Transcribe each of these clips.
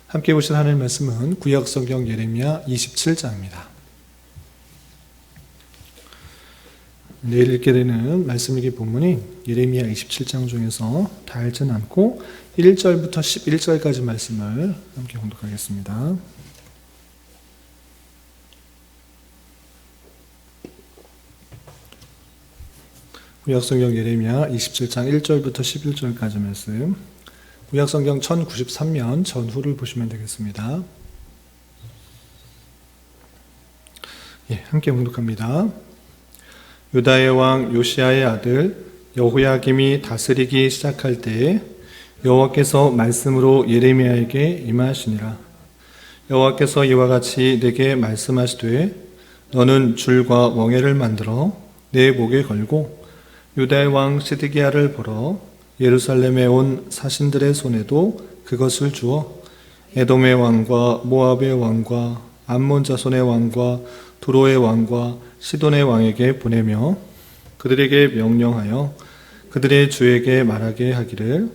함께 보실 하나님 말씀은 구약성경 예레미야 27장입니다. 내일 읽게 되는 말씀 읽기 본문이 예레미야 27장 중에서 다 읽지는 않고 1절부터 11절까지 말씀을 함께 공독하겠습니다. 구약성경 예레미야 27장 1절부터 11절까지 말씀, 구약성경 1093면 전후를 보시면 되겠습니다. 함께 공독합니다. 유다의 왕 요시야의 아들 여호야김이 다스리기 시작할 때에 여호와께서 말씀으로 예레미야에게 임하시니라. 여호와께서 이와 같이 내게 말씀하시되 너는 줄과 멍에를 만들어 내 목에 걸고 유다의 왕 시드기야를 보러 예루살렘에 온 사신들의 손에도 그것을 주어 에돔의 왕과 모압의 왕과 암몬 자손의 왕과 두로의 왕과 시돈의 왕에게 보내며 그들에게 명령하여 그들의 주에게 말하게 하기를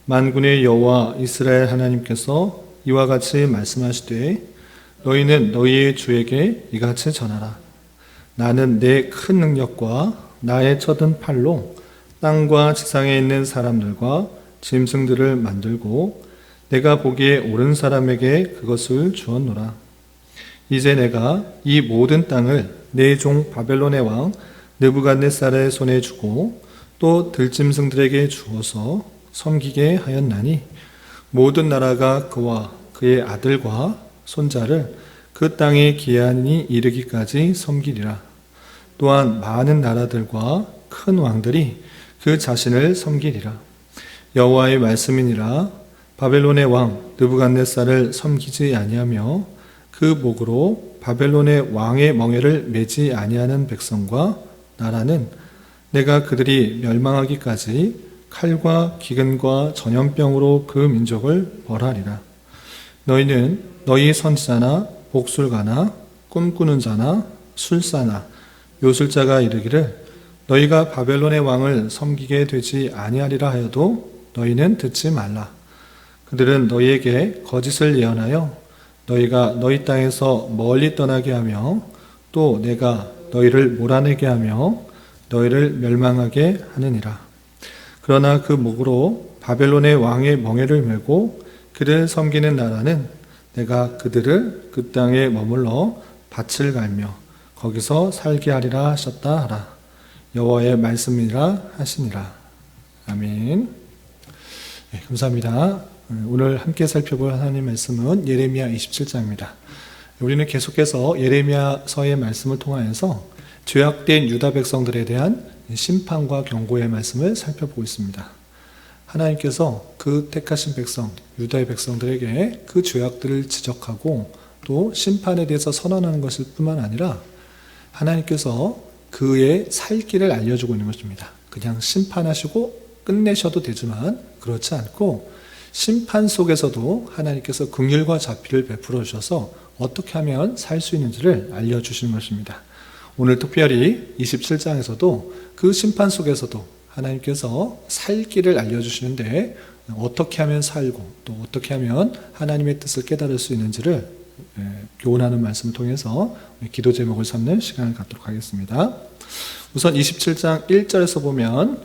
만군의 여호와 이스라엘 하나님께서 이와 같이 말씀하시되 너희는 너희의 주에게 이같이 전하라. 나는 내 큰 능력과 나의 쳐든 팔로 땅과 지상에 있는 사람들과 짐승들을 만들고 내가 보기에 옳은 사람에게 그것을 주었노라. 이제 내가 이 모든 땅을 내 종 바벨론의 왕 느부갓네살의 손에 주고 또 들짐승들에게 주어서 섬기게 하였나니 모든 나라가 그와 그의 아들과 손자를 그 땅의 기한이 이르기까지 섬기리라. 또한 많은 나라들과 큰 왕들이 그 자신을 섬기리라. 여호와의 말씀이니라. 바벨론의 왕 느부갓네살을 섬기지 아니하며 그 목으로 바벨론의 왕의 멍에를 매지 아니하는 백성과 나라는 내가 그들이 멸망하기까지 칼과 기근과 전염병으로 그 민족을 벌하리라. 너희는 너희 선지자나 복술가나 꿈꾸는 자나 술사나 요술자가 이르기를 너희가 바벨론의 왕을 섬기게 되지 아니하리라 하여도 너희는 듣지 말라. 그들은 너희에게 거짓을 예언하여 너희가 너희 땅에서 멀리 떠나게 하며 또 내가 너희를 몰아내게 하며 너희를 멸망하게 하느니라. 그러나 그 목으로 바벨론의 왕의 멍에를 메고 그를 섬기는 나라는 내가 그들을 그 땅에 머물러 밭을 갈며 거기서 살게 하리라 하셨다 하라. 여호와의 말씀이라 하시니라. 아멘. 감사합니다. 오늘 함께 살펴볼 하나님 말씀은 예레미야 27장입니다. 우리는 계속해서 예레미야서의 말씀을 통하여서 죄악된 유다 백성들에 대한 심판과 경고의 말씀을 살펴보고 있습니다. 하나님께서 그 택하신 백성, 유다의 백성들에게 그 죄악들을 지적하고 또 심판에 대해서 선언하는 것일 뿐만 아니라 하나님께서 그의 살 길을 알려주고 있는 것입니다. 그냥 심판하시고 끝내셔도 되지만 그렇지 않고 심판 속에서도 하나님께서 긍휼과 자비를 베풀어 주셔서 어떻게 하면 살 수 있는지를 알려주시는 것입니다. 오늘 특별히 27장에서도 그 심판 속에서도 하나님께서 살 길을 알려주시는데 어떻게 하면 살고 또 어떻게 하면 하나님의 뜻을 깨달을 수 있는지를 교훈하는 말씀을 통해서 기도 제목을 삼는 시간을 갖도록 하겠습니다. 우선 27장 1절에서 보면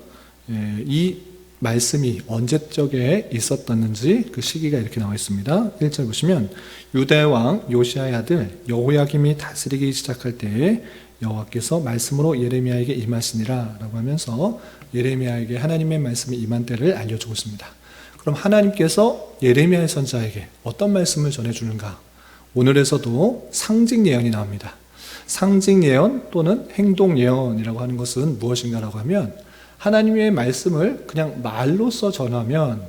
이 말씀이 언제적에 있었던지 그 시기가 이렇게 나와 있습니다. 1절 보시면 유다의 왕 요시야의 아들 여호야김이 다스리기 시작할 때에 여호와께서 말씀으로 예레미야에게 임하시니라 라고 하면서 예레미야에게 하나님의 말씀이 임한 때를 알려주고 있습니다. 그럼 하나님께서 예레미야의 선지자에게 어떤 말씀을 전해주는가? 오늘에서도 상징 예언이 나옵니다. 상징 예언 또는 행동 예언이라고 하는 것은 무엇인가라고 하면 하나님의 말씀을 그냥 말로써 전하면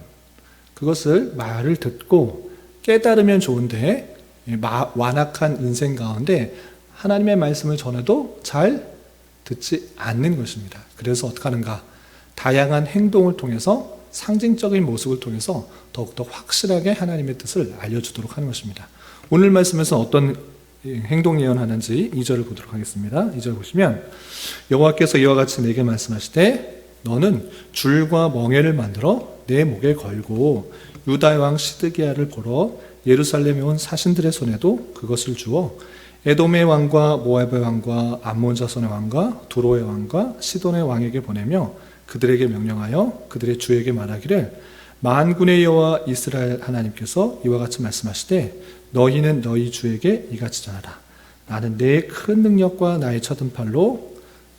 그것을 말을 듣고 깨달으면 좋은데 완악한 인생 가운데 하나님의 말씀을 전해도 잘 듣지 않는 것입니다. 그래서 어떻게 하는가? 다양한 행동을 통해서 상징적인 모습을 통해서 더욱더 확실하게 하나님의 뜻을 알려주도록 하는 것입니다. 오늘 말씀에서 어떤 행동 예언하는지 2절을 보도록 하겠습니다. 2절 보시면 여호와께서 이와 같이 내게 말씀하시되 너는 줄과 멍에를 만들어 내 목에 걸고 유다의 왕 시드기야를 보러 예루살렘에 온 사신들의 손에도 그것을 주어 에돔의 왕과 모압의 왕과 암몬 자손의 왕과 두로의 왕과 시돈의 왕에게 보내며 그들에게 명령하여 그들의 주에게 말하기를 만군의 여호와 이스라엘 하나님께서 이와 같이 말씀하시되 너희는 너희 주에게 이같이 전하라. 나는 내 큰 능력과 나의 쳐든 팔로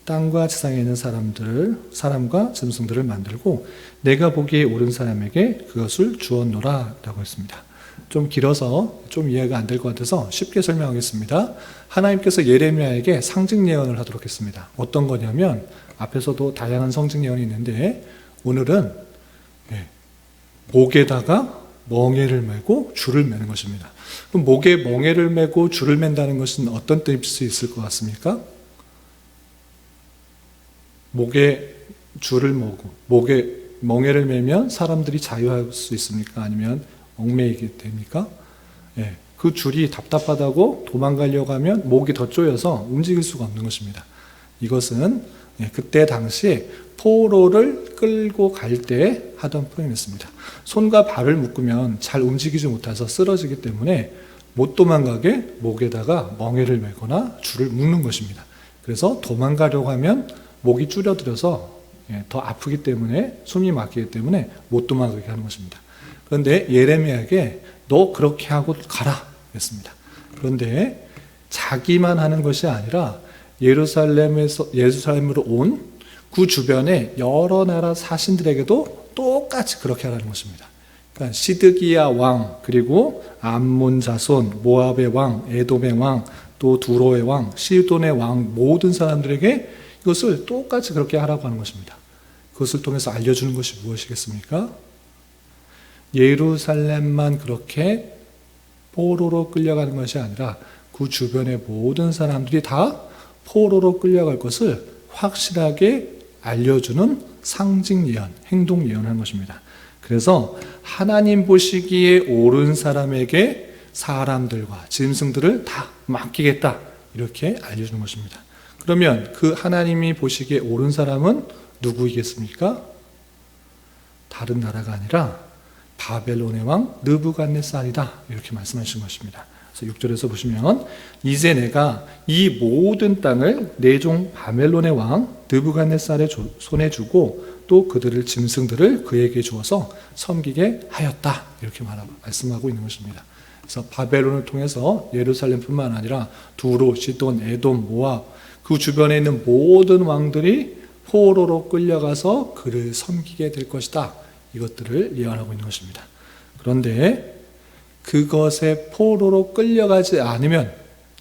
땅과 지상에 있는 사람과 짐승들을 만들고 내가 보기에 옳은 사람에게 그것을 주었노라 라고 했습니다. 좀 길어서 좀 이해가 안 될 것 같아서 쉽게 설명하겠습니다. 하나님께서 예레미야에게 상징 예언을 하도록 했습니다. 어떤 거냐면 앞에서도 다양한 상징 예언이 있는데 오늘은 목에다가 멍에를 메고 줄을 매는 것입니다. 그럼 목에 멍에를 메고 줄을 맨다는 것은 어떤 뜻일 수 있을 것 같습니까? 목에 줄을 매고 목에 멍에를 매면 사람들이 자유할 수 있습니까? 아니면 얽매이게 됩니까? 그 줄이 답답하다고 도망가려고 하면 목이 더 쪼여서 움직일 수가 없는 것입니다. 이것은 그때 당시에 포로를 끌고 갈 때 하던 표현이었습니다. 손과 발을 묶으면 잘 움직이지 못해서 쓰러지기 때문에 못 도망가게 목에다가 멍에를 매거나 줄을 묶는 것입니다. 그래서 도망가려고 하면 목이 줄어들어서 더 아프기 때문에 숨이 막히기 때문에 못 도망가게 하는 것입니다. 그런데 예레미야에게 너 그렇게 하고 가라 했습니다. 그런데 자기만 하는 것이 아니라 예루살렘으로 온 그 주변의 여러 나라 사신들에게도 똑같이 그렇게 하라는 것입니다. 그러니까 시드기야 왕, 그리고 암몬 자손, 모압의 왕, 에돔의 왕, 또 두로의 왕, 시돈의 왕 모든 사람들에게 이것을 똑같이 그렇게 하라고 하는 것입니다. 그것을 통해서 알려주는 것이 무엇이겠습니까? 예루살렘만 그렇게 포로로 끌려가는 것이 아니라 그 주변의 모든 사람들이 다 포로로 끌려갈 것을 확실하게 알려주는 상징 예언, 행동 예언을 한 것입니다. 그래서 하나님 보시기에 옳은 사람에게 사람들과 짐승들을 다 맡기겠다 이렇게 알려주는 것입니다. 그러면 그 하나님이 보시기에 옳은 사람은 누구이겠습니까? 다른 나라가 아니라 바벨론의 왕 느부갓네살이다 이렇게 말씀하신 것입니다. 그래서 6절에서 보시면 이제 내가 이 모든 땅을 내 종 바벨론의 왕 느부갓네살의 손에 주고 또 그들을 짐승들을 그에게 주어서 섬기게 하였다 이렇게 말씀하고 있는 것입니다. 그래서 바벨론을 통해서 예루살렘뿐만 아니라 두로, 시돈, 에돔, 모압 그 주변에 있는 모든 왕들이 포로로 끌려가서 그를 섬기게 될 것이다. 이것들을 예언하고 있는 것입니다. 그런데 그것에 포로로 끌려가지 않으면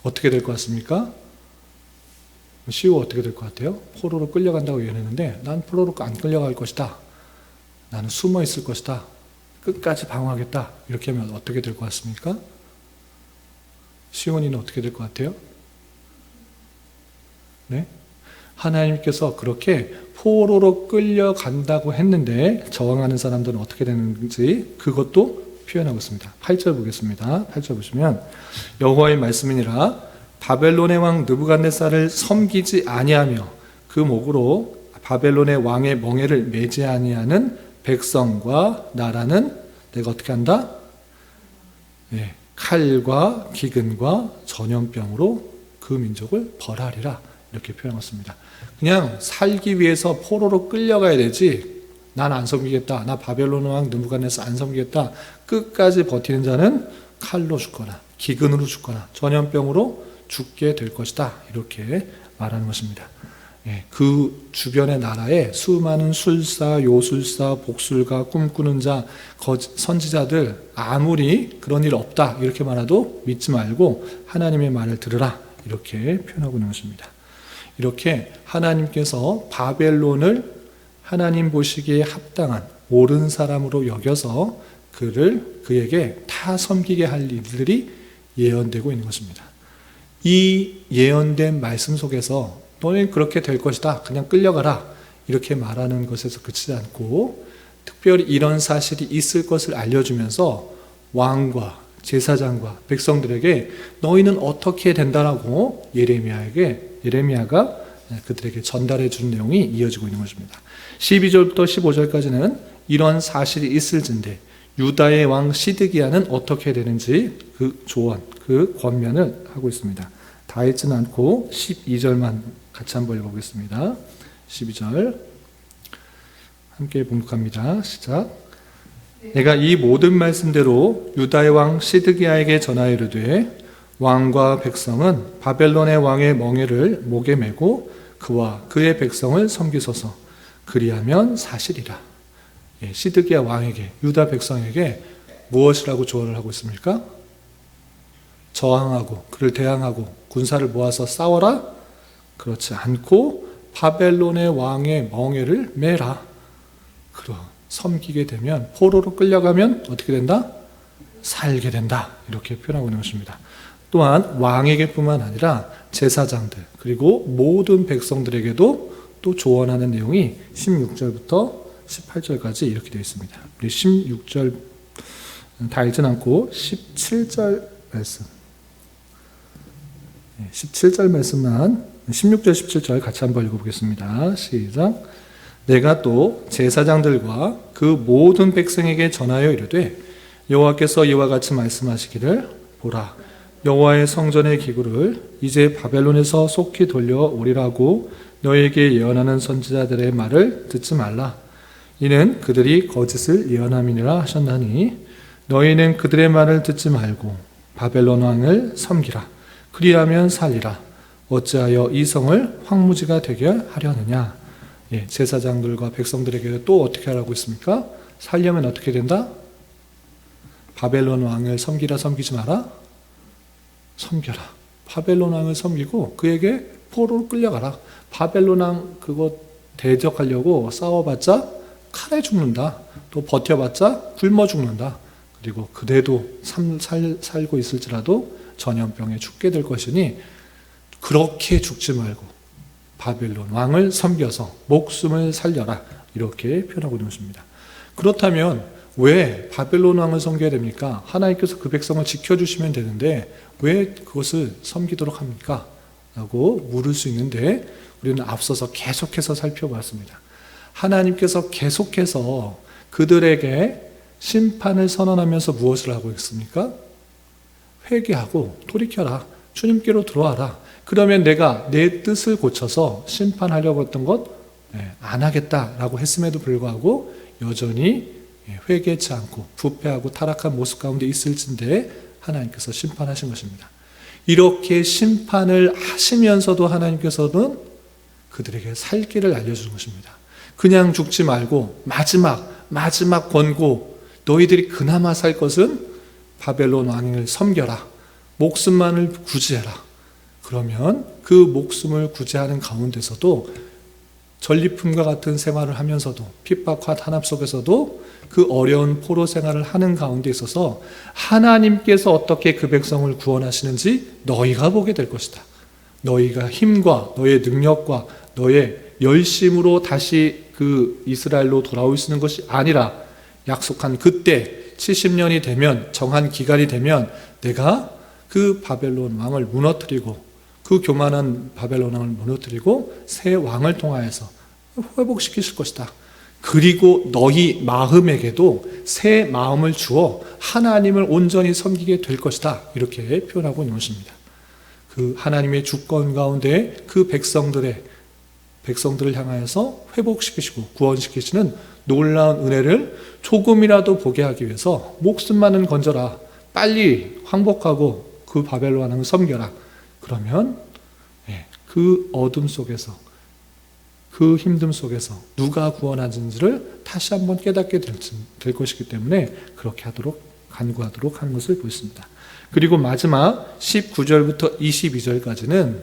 어떻게 될 것 같습니까? 시우 어떻게 될 것 같아요? 포로로 끌려간다고 예언했는데 난 포로로 안 끌려갈 것이다. 나는 숨어 있을 것이다. 끝까지 방어하겠다. 이렇게 하면 어떻게 될 것 같습니까? 시온이는 어떻게 될 것 같아요? 네? 하나님께서 그렇게 포로로 끌려간다고 했는데 저항하는 사람들은 어떻게 되는지 그것도 표현하고 있습니다. 8절 보겠습니다. 8절 보시면 여호와의 말씀이니라 바벨론의 왕 느부갓네살을 섬기지 아니하며 그 목으로 바벨론의 왕의 멍에를 매지 아니하는 백성과 나라는 내가 어떻게 한다? 칼과 기근과 전염병으로 그 민족을 벌하리라 이렇게 표현했습니다. 그냥 살기 위해서 포로로 끌려가야 되지 난 안 섬기겠다. 나 바벨론 왕 느부갓네살 안 섬기겠다. 끝까지 버티는 자는 칼로 죽거나 기근으로 죽거나 전염병으로 죽게 될 것이다. 이렇게 말하는 것입니다. 그 주변의 나라에 수많은 술사, 요술사, 복술가, 꿈꾸는 자, 선지자들 아무리 그런 일 없다 이렇게 말해도 믿지 말고 하나님의 말을 들으라 이렇게 표현하고 있는 것입니다. 이렇게 하나님께서 바벨론을 하나님 보시기에 합당한 옳은 사람으로 여겨서 그에게 다 섬기게 할 일들이 예언되고 있는 것입니다. 이 예언된 말씀 속에서 너는 그렇게 될 것이다. 그냥 끌려가라. 이렇게 말하는 것에서 그치지 않고 특별히 이런 사실이 있을 것을 알려주면서 왕과 제사장과 백성들에게 너희는 어떻게 된다라고 예레미야가 그들에게 전달해 준 내용이 이어지고 있는 것입니다. 12절부터 15절까지는 이런 사실이 있을진데 유다의 왕 시드기야는 어떻게 되는지 그 조언, 그 권면을 하고 있습니다. 다 읽지는 않고 12절만 같이 한번 읽어보겠습니다. 12절 함께 봉독합니다. 시작. 내가 이 모든 말씀대로 유다의 왕 시드기야에게 전하여 이르되 왕과 백성은 바벨론의 왕의 멍에를 목에 메고 그와 그의 백성을 섬기소서. 그리하면 사실이라. 시드기야 왕에게, 유다 백성에게 무엇이라고 조언을 하고 있습니까? 저항하고 그를 대항하고 군사를 모아서 싸워라? 그렇지 않고 바벨론의 왕의 멍에를 메라. 섬기게 되면, 포로로 끌려가면 어떻게 된다? 살게 된다. 이렇게 표현하고 있는 것입니다. 또한 왕에게뿐만 아니라 제사장들 그리고 모든 백성들에게도 또 조언하는 내용이 16절부터 18절까지 이렇게 되어 있습니다. 우리 16절 다 읽진 않고 17절 말씀, 17절 말씀만 16절 17절 같이 한번 읽어보겠습니다. 시작. 내가 또 제사장들과 그 모든 백성에게 전하여 이르되 여호와께서 이와 같이 말씀하시기를 보라 여호와의 성전의 기구를 이제 바벨론에서 속히 돌려오리라고 너에게 예언하는 선지자들의 말을 듣지 말라. 이는 그들이 거짓을 예언함이니라 하셨나니 너희는 그들의 말을 듣지 말고 바벨론 왕을 섬기라. 그리하면 살리라. 어찌하여 이 성을 황무지가 되게 하려느냐. 제사장들과 백성들에게 또 어떻게 하라고 했습니까? 살려면 어떻게 된다? 바벨론 왕을 섬기라 섬기지 마라? 섬겨라. 바벨론 왕을 섬기고 그에게 포로로 끌려가라. 바벨론 왕 그거 대적하려고 싸워봤자 칼에 죽는다. 또 버텨봤자 굶어 죽는다. 그리고 그대도 살고 있을지라도 전염병에 죽게 될 것이니 그렇게 죽지 말고 바벨론 왕을 섬겨서 목숨을 살려라. 이렇게 표현하고 있는 것입니다. 그렇다면 왜 바벨론 왕을 섬겨야 됩니까? 하나님께서 그 백성을 지켜주시면 되는데 왜 그것을 섬기도록 합니까? 라고 물을 수 있는데 우리는 앞서서 계속해서 살펴봤습니다. 하나님께서 계속해서 그들에게 심판을 선언하면서 무엇을 하고 있습니까? 회개하고 돌이켜라. 주님께로 들어와라. 그러면 내가 내 뜻을 고쳐서 심판하려고 했던 것 안 하겠다라고 했음에도 불구하고 여전히 회개치 않고 부패하고 타락한 모습 가운데 있을진데 하나님께서 심판하신 것입니다. 이렇게 심판을 하시면서도 하나님께서는 그들에게 살 길을 알려주는 것입니다. 그냥 죽지 말고 마지막 권고, 너희들이 그나마 살 것은 바벨론 왕을 섬겨라. 목숨만을 구제해라. 그러면 그 목숨을 구제하는 가운데서도 전리품과 같은 생활을 하면서도 핍박과 탄압 속에서도 그 어려운 포로 생활을 하는 가운데 있어서 하나님께서 어떻게 그 백성을 구원하시는지 너희가 보게 될 것이다. 너희가 힘과 너의 능력과 너의 열심으로 다시 그 이스라엘로 돌아올 수 있는 것이 아니라 약속한 그때 70년이 되면, 정한 기간이 되면 내가 그 바벨론 왕을 무너뜨리고 그 교만한 바벨론 왕을 무너뜨리고 새 왕을 통하여서 회복시키실 것이다. 그리고 너희 마음에게도 새 마음을 주어 하나님을 온전히 섬기게 될 것이다. 이렇게 표현하고 있는 것입니다. 그 하나님의 주권 가운데 그 백성들을 향하여서 회복시키시고 구원시키시는 놀라운 은혜를 조금이라도 보게 하기 위해서 목숨만은 건져라. 빨리 항복하고 그 바벨론 왕을 섬겨라. 그러면 그 어둠 속에서 그 힘듦 속에서 누가 구원하는지를 다시 한번 깨닫게 될 것이기 때문에 그렇게 하도록 간구하도록 하는 것을 보였습니다. 그리고 마지막 19절부터 22절까지는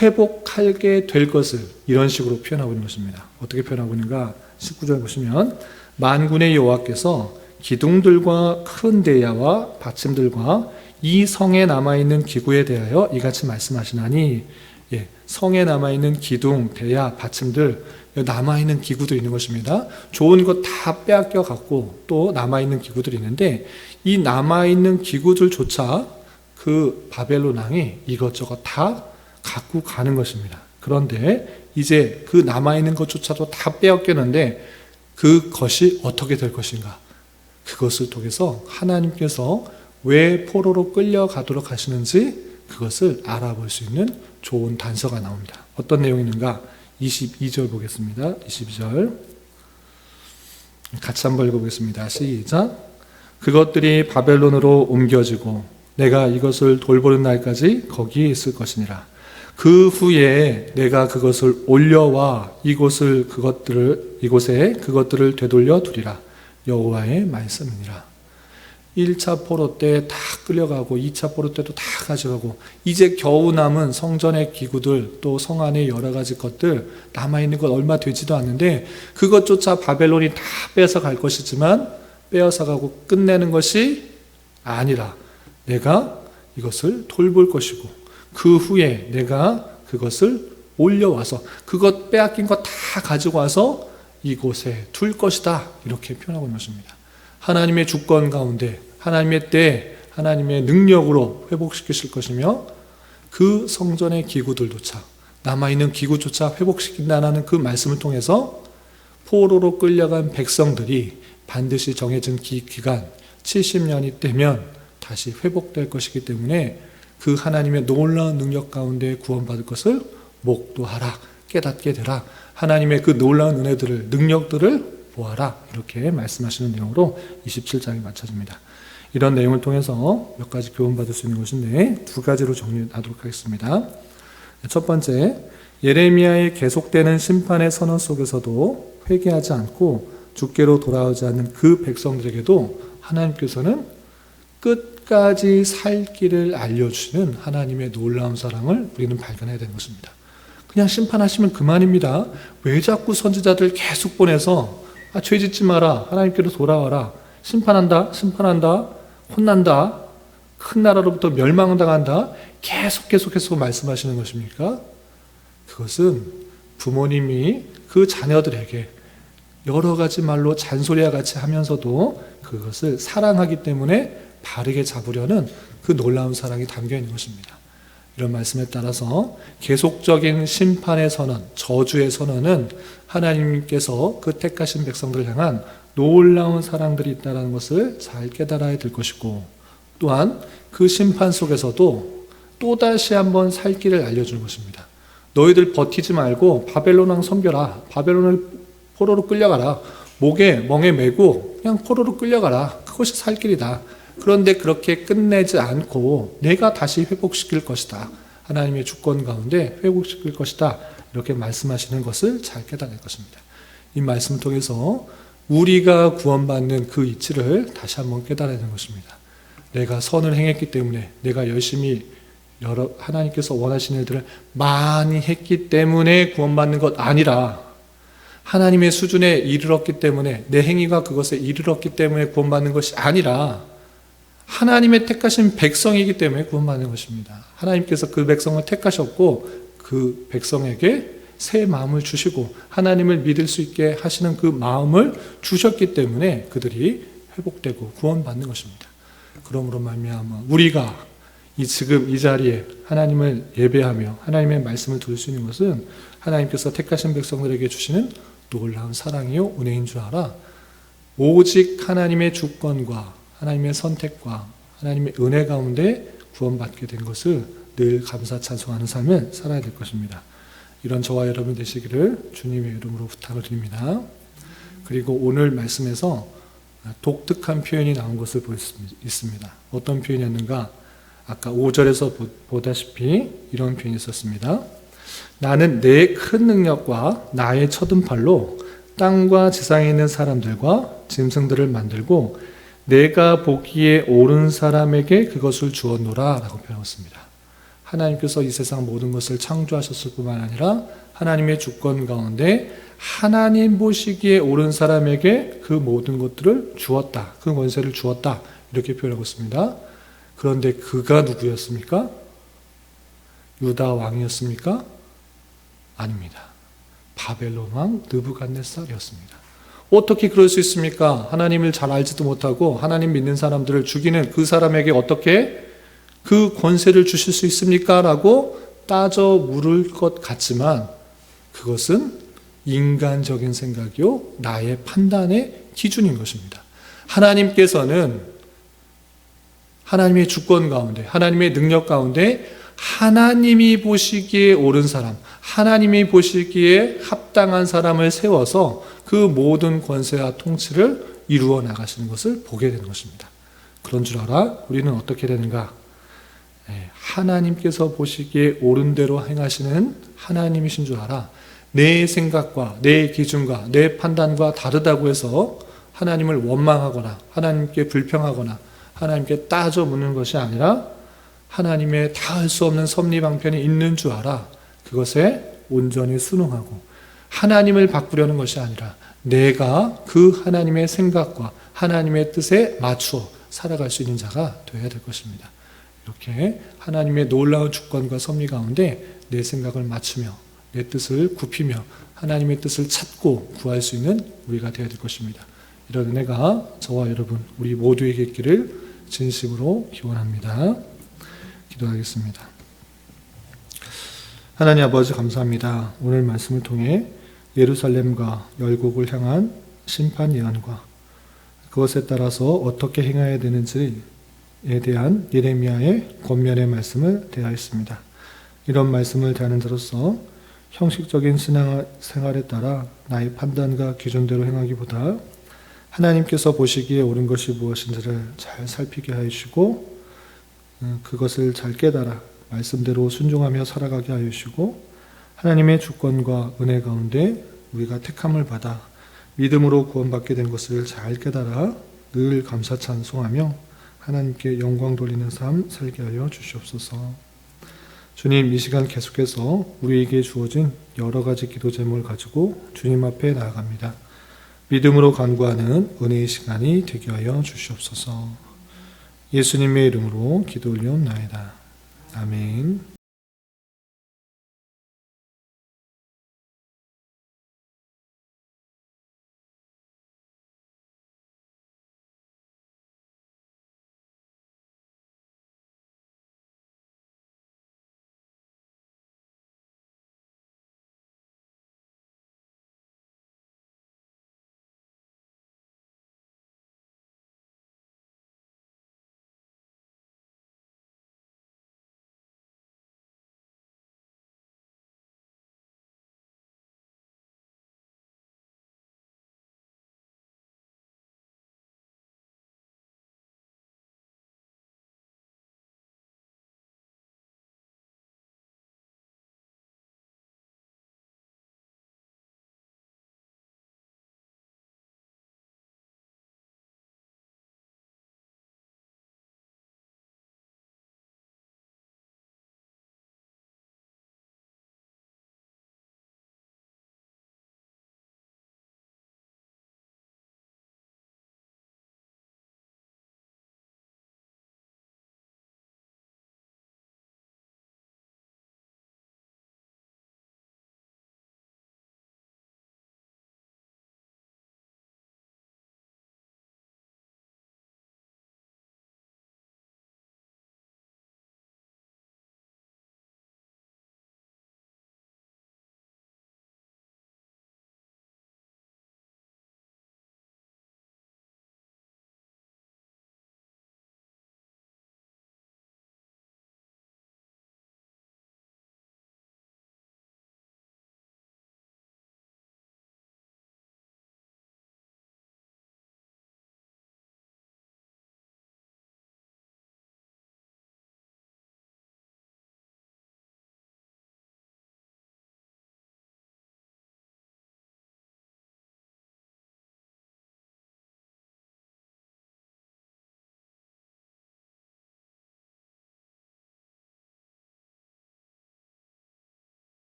회복하게 될 것을 이런 식으로 표현하고 있는 것입니다. 어떻게 표현하고 있는가? 19절 보시면 만군의 여호와께서 기둥들과 큰 대야와 받침들과 이 성에 남아있는 기구에 대하여 이같이 말씀하시나니, 성에 남아있는 기둥, 대야, 받침들, 남아있는 기구들이 있는 것입니다. 좋은 것 다 빼앗겨 갖고 또 남아있는 기구들이 있는데 이 남아있는 기구들조차 그 바벨론 왕이 이것저것 다 갖고 가는 것입니다. 그런데 이제 그 남아있는 것조차도 다 빼앗겼는데 그것이 어떻게 될 것인가? 그것을 통해서 하나님께서 왜 포로로 끌려가도록 하시는지 그것을 알아볼 수 있는 좋은 단서가 나옵니다. 어떤 내용이 있는가? 22절 보겠습니다. 22절 같이 한번 읽어보겠습니다. 시작. 그것들이 바벨론으로 옮겨지고 내가 이것을 돌보는 날까지 거기에 있을 것이니라. 그 후에 내가 그것을 올려와 이곳에 그것들을 되돌려 두리라. 여호와의 말씀이니라. 1차 포로 때 다 끌려가고 2차 포로 때도 다 가져가고 이제 겨우 남은 성전의 기구들 또 성 안에 여러 가지 것들 남아있는 것 얼마 되지도 않는데 그것조차 바벨론이 다 빼앗아 갈 것이지만 빼앗아 가고 끝내는 것이 아니라 내가 이것을 돌볼 것이고 그 후에 내가 그것을 올려와서 그것 빼앗긴 것 다 가지고 와서 이곳에 둘 것이다. 이렇게 표현하고 있는 것입니다. 하나님의 주권 가운데 하나님의 때 하나님의 능력으로 회복시키실 것이며 그 성전의 기구들조차 남아있는 기구조차 회복시킨다는 그 말씀을 통해서 포로로 끌려간 백성들이 반드시 정해진 기간 70년이 되면 다시 회복될 것이기 때문에 그 하나님의 놀라운 능력 가운데 구원받을 것을 목도하라, 깨닫게 되라. 하나님의 그 놀라운 은혜들을, 능력들을 보아라. 이렇게 말씀하시는 내용으로 27장이 마쳐집니다. 이런 내용을 통해서 몇 가지 교훈받을 수 있는 것인데 두 가지로 정리하도록 하겠습니다. 첫 번째, 예레미야의 계속되는 심판의 선언 속에서도 회개하지 않고 주께로 돌아오지 않는 그 백성들에게도 하나님께서는 끝까지 살 길을 알려주시는 하나님의 놀라운 사랑을 우리는 발견해야 되는 것입니다. 그냥 심판하시면 그만입니다. 왜 자꾸 선지자들 계속 보내서 죄 짓지 마라, 하나님께로 돌아와라, 심판한다, 혼난다, 큰 나라로부터 멸망당한다, 계속해서 말씀하시는 것입니까? 그것은 부모님이 그 자녀들에게 여러 가지 말로 잔소리와 같이 하면서도 그것을 사랑하기 때문에 바르게 잡으려는 그 놀라운 사랑이 담겨 있는 것입니다. 이런 말씀에 따라서 계속적인 심판의 선언, 저주의 선언은 하나님께서 그 택하신 백성들을 향한 놀라운 사랑들이 있다는 것을 잘 깨달아야 될 것이고 또한 그 심판 속에서도 또다시 한번 살 길을 알려주는 것입니다. 너희들 버티지 말고 바벨론 왕 섬겨라. 바벨론을 포로로 끌려가라. 멍에 메고 그냥 포로로 끌려가라. 그것이 살 길이다. 그런데 그렇게 끝내지 않고 내가 다시 회복시킬 것이다. 하나님의 주권 가운데 회복시킬 것이다. 이렇게 말씀하시는 것을 잘 깨달을 것입니다. 이 말씀을 통해서 우리가 구원받는 그 이치를 다시 한번 깨달아야 하는 것입니다. 내가 선을 행했기 때문에 내가 열심히 하나님께서 원하시는 일들을 많이 했기 때문에 구원받는 것 아니라 하나님의 수준에 이르렀기 때문에 내 행위가 그것에 이르렀기 때문에 구원받는 것이 아니라 하나님의 택하신 백성이기 때문에 구원받는 것입니다. 하나님께서 그 백성을 택하셨고 그 백성에게 새 마음을 주시고 하나님을 믿을 수 있게 하시는 그 마음을 주셨기 때문에 그들이 회복되고 구원받는 것입니다. 그러므로 말미암아 우리가 지금 이 자리에 하나님을 예배하며 하나님의 말씀을 들을 수 있는 것은 하나님께서 택하신 백성들에게 주시는 놀라운 사랑이요 은혜인 줄 알아. 오직 하나님의 주권과 하나님의 선택과 하나님의 은혜 가운데 구원받게 된 것을 늘 감사 찬송하는 삶을 살아야 될 것입니다. 이런 저와 여러분 되시기를 주님의 이름으로 부탁을 드립니다. 그리고 오늘 말씀에서 독특한 표현이 나온 것을 볼 수 있습니다. 어떤 표현이었는가? 아까 5절에서 보다시피 이런 표현이 있었습니다. 나는 내 큰 능력과 나의 쳐든 팔로 땅과 지상에 있는 사람들과 짐승들을 만들고 내가 보기에 옳은 사람에게 그것을 주었노라 라고 표현했습니다. 하나님께서 이 세상 모든 것을 창조하셨을 뿐만 아니라 하나님의 주권 가운데 하나님 보시기에 옳은 사람에게 그 모든 것들을 주었다. 그 권세를 주었다. 이렇게 표현하고 있습니다. 그런데 그가 누구였습니까? 유다 왕이었습니까? 아닙니다. 바벨론 왕 느부갓네살이었습니다. 어떻게 그럴 수 있습니까? 하나님을 잘 알지도 못하고 하나님 믿는 사람들을 죽이는 그 사람에게 어떻게 그 권세를 주실 수 있습니까? 라고 따져 물을 것 같지만 그것은 인간적인 생각이요, 나의 판단의 기준인 것입니다. 하나님께서는 하나님의 주권 가운데, 하나님의 능력 가운데 하나님이 보시기에 옳은 사람, 하나님이 보시기에 합당한 사람을 세워서 그 모든 권세와 통치를 이루어 나가시는 것을 보게 되는 것입니다. 그런 줄 알아? 우리는 어떻게 되는가? 하나님께서 보시기에 옳은 대로 행하시는 하나님이신 줄 알아. 내 생각과 내 기준과 내 판단과 다르다고 해서 하나님을 원망하거나 하나님께 불평하거나 하나님께 따져 묻는 것이 아니라 하나님의 다할 수 없는 섭리방편이 있는 줄 알아. 그것에 온전히 순응하고 하나님을 바꾸려는 것이 아니라 내가 그 하나님의 생각과 하나님의 뜻에 맞추어 살아갈 수 있는 자가 되어야 될 것입니다. 이렇게 하나님의 놀라운 주권과 섭리 가운데 내 생각을 맞추며 내 뜻을 굽히며 하나님의 뜻을 찾고 구할 수 있는 우리가 되어야 될 것입니다. 이런 은혜가 저와 여러분 우리 모두에게 있기를 진심으로 기원합니다. 기도하겠습니다. 하나님 아버지 감사합니다. 오늘 말씀을 통해 예루살렘과 열국을 향한 심판 예언과 그것에 따라서 어떻게 행해야 되는지에 대한 예레미야의 권면의 말씀을 대하였습니다. 이런 말씀을 대하는 자로서 형식적인 신앙생활에 따라 나의 판단과 기준대로 행하기보다 하나님께서 보시기에 옳은 것이 무엇인지를 잘 살피게 하시고 그것을 잘 깨달아 말씀대로 순종하며 살아가게 하시고 하나님의 주권과 은혜 가운데 우리가 택함을 받아 믿음으로 구원받게 된 것을 잘 깨달아 늘 감사 찬송하며 하나님께 영광 돌리는 삶 살게 하여 주시옵소서. 주님, 이 시간 계속해서 우리에게 주어진 여러 가지 기도 제목을 가지고 주님 앞에 나아갑니다. 믿음으로 간구하는 은혜의 시간이 되게 하여 주시옵소서. 예수님의 이름으로 기도 올리옵나이다. 아멘.